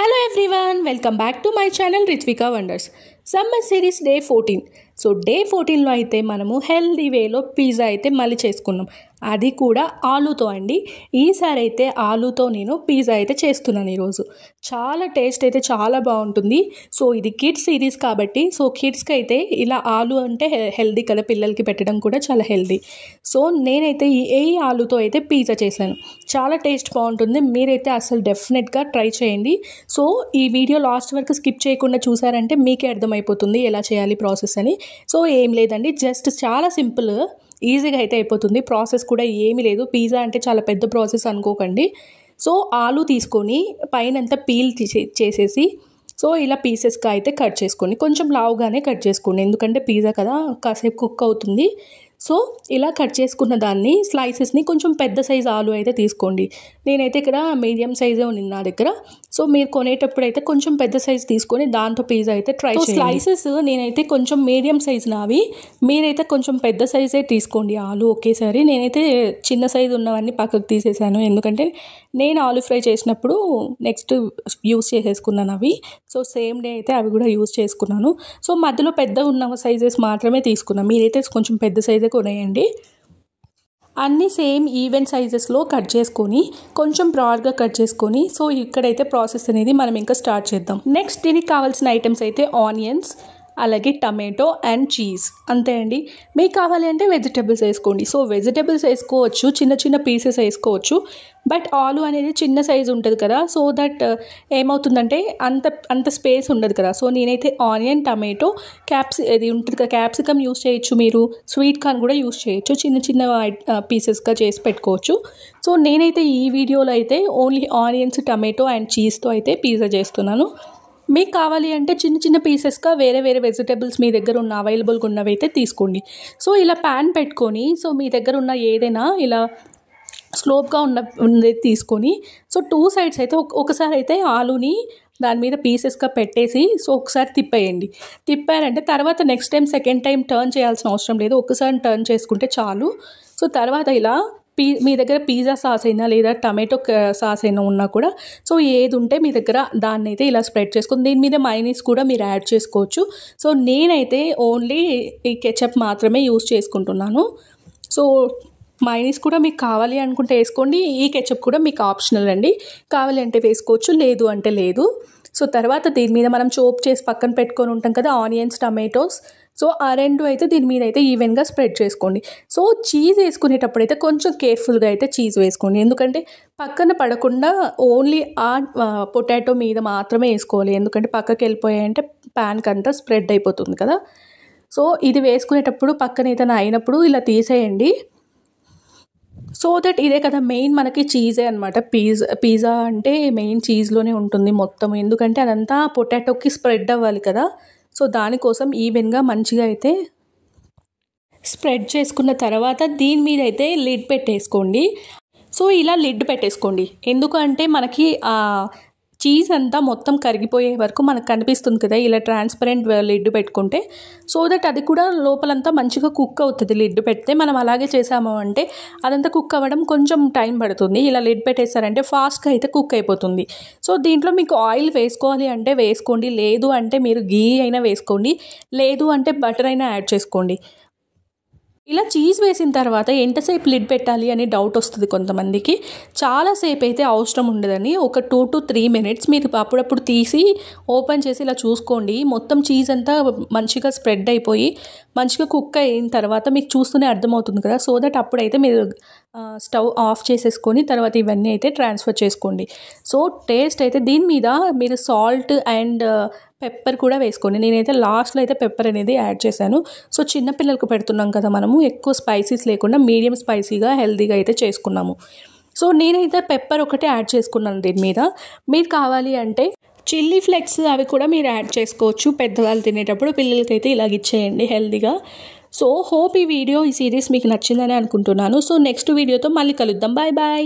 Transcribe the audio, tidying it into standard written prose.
Hello everyone, welcome back to my channel Ritvika Wonders. Summer series day 14. So day 14లో అయితే మనము healthy వేలో pizza అయితే మళ్ళీ చేసుకున్నాం. అది కూడా ఆలూతో అండి. ఈసారి అయితే ఆలూతో నేను పిజ్జా అయితే చేస్తున్నాను ఈరోజు. చాలా టేస్ట్ అయితే చాలా బాగుంటుంది. సో ఇది కిడ్స్ సిరీస్ కాబట్టి సో కిడ్స్కి అయితే ఇలా ఆలు అంటే హెల్దీ కదా, పిల్లలకి పెట్టడం కూడా చాలా హెల్దీ. సో నేనైతే ఈ ఆలూతో అయితే పిజ్జా చేశాను. చాలా టేస్ట్ బాగుంటుంది. మీరైతే అసలు డెఫినెట్గా ట్రై చేయండి. సో ఈ వీడియో లాస్ట్ వరకు స్కిప్ చేయకుండా చూసారంటే మీకే అర్థమైపోతుంది ఎలా చేయాలి ప్రాసెస్ అని. సో ఏం లేదండి, జస్ట్ చాలా సింపుల్, ఈజీగా అయితే అయిపోతుంది. ప్రాసెస్ కూడా ఏమీ లేదు. పిజ్జా అంటే చాలా పెద్ద ప్రాసెస్ అనుకోకండి. సో ఆలు తీసుకొని పైనంతా పీల్ చేసేసి సో ఇలా పీసెస్గా అయితే కట్ చేసుకోండి. కొంచెం లావుగానే కట్ చేసుకోండి, ఎందుకంటే పిజ్జా కదా కాసేపు కుక్ అవుతుంది. సో ఇలా కట్ చేసుకున్న దాన్ని స్లైసెస్ని కొంచెం పెద్ద సైజు ఆలు అయితే తీసుకోండి. నేనైతే ఇక్కడ మీడియం సైజే ఉంది నా దగ్గర. సో మీరు కొనేటప్పుడు అయితే కొంచెం పెద్ద సైజు తీసుకొని దాంతో పిజ్జా అయితే ట్రై చేయండి. స్లైసెస్ నేనైతే కొంచెం మీడియం సైజు నావి, మీరైతే కొంచెం పెద్ద సైజే తీసుకోండి ఆలు ఒకేసారి. నేనైతే చిన్న సైజు ఉన్నవన్నీ పక్కకు తీసేసాను, ఎందుకంటే నేను ఆలు ఫ్రై చేసినప్పుడు నెక్స్ట్ యూస్ చేసేసుకున్నాను అవి. సో సేమ్ డే అయితే అవి కూడా యూస్ చేసుకున్నాను. సో మధ్యలో పెద్ద ఉన్న సైజెస్ మాత్రమే తీసుకున్నాను. మీరైతే కొంచెం పెద్ద సైజే కొనేయండి. అన్నీ సేమ్ ఈవెన్ సైజెస్లో కట్ చేసుకొని కొంచెం బ్రాడ్గా కట్ చేసుకొని సో ఇక్కడైతే ప్రాసెస్ అనేది మనం ఇంకా స్టార్ట్ చేద్దాం. నెక్స్ట్ దీనికి కావాల్సిన ఐటమ్స్ అయితే ఆనియన్స్, అలాగే టమాటో అండ్ చీజ్, అంతే అండి. మీకు కావాలి అంటే వెజిటేబుల్స్ వేసుకోండి. సో వెజిటేబుల్స్ వేసుకోవచ్చు, చిన్న చిన్న పీసెస్ వేసుకోవచ్చు. బట్ ఆలు అనేది చిన్న సైజు ఉంటుంది కదా, సో దట్ ఏమవుతుందంటే అంత స్పేస్ ఉండదు కదా. సో నేనైతే ఆనియన్, టమాటో, ఇది ఉంటుంది కదా క్యాప్సికమ్ యూస్ చేయొచ్చు, మీరు స్వీట్ కార్న్ కూడా యూస్ చేయొచ్చు, చిన్న చిన్న పీసెస్గా చేసి పెట్టుకోవచ్చు. సో నేనైతే ఈ వీడియోలో అయితే ఓన్లీ ఆనియన్స్, టమాటో అండ్ చీజ్తో అయితే పిజ్జా చేస్తున్నాను. మీకు కావాలి అంటే చిన్న చిన్న పీసెస్గా వేరే వెజిటేబుల్స్ మీ దగ్గర ఉన్న అవైలబుల్గా ఉన్నవి అయితే తీసుకోండి. సో ఇలా ప్యాన్ పెట్టుకొని సో మీ దగ్గర ఉన్న ఏదైనా ఇలా స్లోప్గా ఉన్నది తీసుకొని సో 2 సైడ్స్ అయితే ఒకసారి అయితే ఆలుని దాని మీద పీసెస్గా పెట్టేసి సో ఒకసారి తిప్పారంటే తర్వాత next time second time turn చేయాల్సిన అవసరం లేదు, ఒకసారి టర్న్ చేసుకుంటే చాలు. సో తర్వాత ఇలా మీ దగ్గర పిజ్జా సాస్ అయినా లేదా టమాటో సాస్ అయినా ఉన్నా కూడా సో ఏది ఉంటే మీ దగ్గర దాన్ని అయితే ఇలా స్ప్రెడ్ చేసుకొని దీని మీద మైనీస్ కూడా మీరు యాడ్ చేసుకోవచ్చు. సో నేనైతే ఓన్లీ ఈ కెచప్ మాత్రమే యూస్ చేసుకుంటున్నాను. సో మైనీస్ కూడా మీకు కావాలి అనుకుంటే వేసుకోండి, ఈ కెచప్ కూడా మీకు ఆప్షనల్ అండి. కావాలి అంటే వేసుకోవచ్చు, లేదు అంటే లేదు. సో తర్వాత దీని మీద మనం చోప్ చేసి పక్కన పెట్టుకొని ఉంటాం కదా ఆనియన్స్, టమాటోస్, సో ఆ రెండు అయితే దీని మీద అయితే ఈవెన్గా స్ప్రెడ్ చేసుకోండి. సో చీజ్ వేసుకునేటప్పుడు అయితే కొంచెం కేర్ఫుల్గా అయితే చీజ్ వేసుకోండి, ఎందుకంటే పక్కన పడకుండా ఓన్లీ ఆ పొటాటో మీద మాత్రమే వేసుకోవాలి, ఎందుకంటే పక్కకి వెళ్ళిపోయాయంటే ప్యాన్కి అంతా స్ప్రెడ్ అయిపోతుంది కదా. సో ఇది వేసుకునేటప్పుడు పక్కన ఏదైనా అయినప్పుడు ఇలా తీసేయండి. సో దట్ ఇదే కదా మెయిన్ మనకి చీజే అనమాట. పిజ్జా అంటే మెయిన్ చీజ్లోనే ఉంటుంది మొత్తం, ఎందుకంటే అదంతా పొటాటోకి స్ప్రెడ్ అవ్వాలి కదా. సో దానికోసం ఈవెన్గా మంచిగా అయితే స్ప్రెడ్ చేసుకున్న తర్వాత దీని మీద అయితే లిడ్ పెట్టేసుకోండి. సో ఇలా లిడ్ పెట్టేసుకోండి, ఎందుకంటే మనకి ఆ చీజ్ అంతా మొత్తం కరిగిపోయే వరకు మనకు కనిపిస్తుంది కదా ఇలా ట్రాన్స్పరెంట్ లిడ్ పెట్టుకుంటే. సో దట్ అది కూడా లోపలంతా మంచిగా కుక్ అవుతుంది. లిడ్ పెడితే మనం అలాగే చేసాము అంటే అదంతా కుక్ అవ్వడం కొంచెం టైం పడుతుంది. ఇలా లిడ్ పెట్టేశారంటే ఫాస్ట్గా అయితే కుక్ అయిపోతుంది. సో దీంట్లో మీకు ఆయిల్ వేసుకోవాలి అంటే వేసుకోండి, లేదు అంటే మీరు గీ అయినా వేసుకోండి, లేదు అంటే బటర్ అయినా యాడ్ చేసుకోండి. ఇలా చీజ్ వేసిన తర్వాత ఎంతసేపు లిడ్ పెట్టాలి అని డౌట్ వస్తుంది కొంతమందికి. చాలాసేపు అయితే అవసరం ఉండదని, ఒక 2 to 3 minutes మీరు అప్పుడప్పుడు తీసి ఓపెన్ చేసి ఇలా చూసుకోండి. మొత్తం చీజ్ అంతా మంచిగా స్ప్రెడ్ అయిపోయి మంచిగా కుక్ అయిన తర్వాత మీకు చూస్తూనే అర్థమవుతుంది కదా. సో దట్ అప్పుడైతే మీరు స్టవ్ ఆఫ్ చేసేసుకొని తర్వాత ఇవన్నీ అయితే ట్రాన్స్ఫర్ చేసుకోండి. సో టేస్ట్ అయితే దీని మీద మీరు సాల్ట్ అండ్ పెప్పర్ కూడా వేసుకోండి. నేనైతే లాస్ట్లో అయితే పెప్పర్ అనేది యాడ్ చేశాను. సో చిన్నపిల్లలకు పెడుతున్నాం కదా మనము, ఎక్కువ స్పైసీస్ లేకుండా మీడియం స్పైసీగా హెల్తీగా అయితే చేసుకున్నాము. సో నేనైతే పెప్పర్ ఒకటే యాడ్ చేసుకున్నాను దీని మీద. మీరు కావాలి అంటే చిల్లీ ఫ్లేక్స్ అవి కూడా మీరు యాడ్ చేసుకోవచ్చు. పెద్దవాళ్ళు తినేటప్పుడు పిల్లలకైతే ఇలాగ ఇచ్చేయండి హెల్తీగా. సో హోప్ ఈ సిరీస్ మీకు నచ్చిందని అనుకుంటున్నాను. సో నెక్స్ట్ వీడియోతో మళ్ళీ కలుద్దాం. Bye bye.